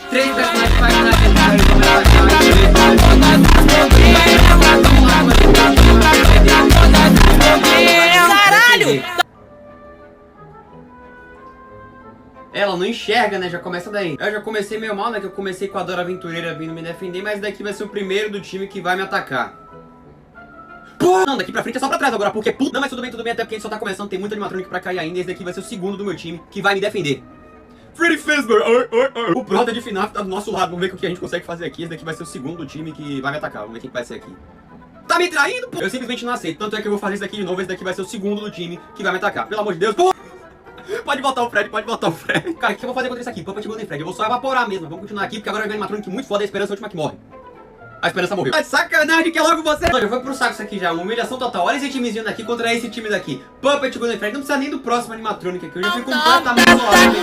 3 personagens pra caralho! Ela não enxerga, né? Já começa daí. Eu já comecei meio mal, né? Que eu comecei com a Dora Aventureira vindo me defender, mas daqui vai ser o primeiro do time que vai me atacar. Pô! Não, daqui pra frente é só pra trás agora, porque puta. Não, mas tudo bem, até porque a gente só tá começando, tem muito animatronic pra cair ainda, e esse daqui vai ser o segundo do meu time que vai me defender. Freddy Fazbear! O brother de FNAF tá do nosso lado, vamos ver o que a gente consegue fazer aqui. Esse daqui vai ser o segundo do time que vai me atacar, vamos ver quem vai ser aqui. Tá me traindo, pô! Eu simplesmente não aceito, tanto é que eu vou fazer isso daqui de novo, esse daqui vai ser o segundo do time que vai me atacar. Pelo amor de Deus, pô! Pode botar o Fred, pode botar o Fred. Cara, o que eu vou fazer contra isso aqui? Puppet Golden Fred. Eu vou só evaporar mesmo. Vamos continuar aqui, porque agora vai ganhar animatronic muito foda e a Esperança é a última que morre. A Esperança morreu. Tá de sacanagem que é logo você. Não, já foi pro saco isso aqui já. Uma humilhação total. Olha esse timezinho daqui contra esse time daqui. Puppet Golden Fred. Não precisa nem do próximo animatronic aqui. Eu já fui completamente zoado.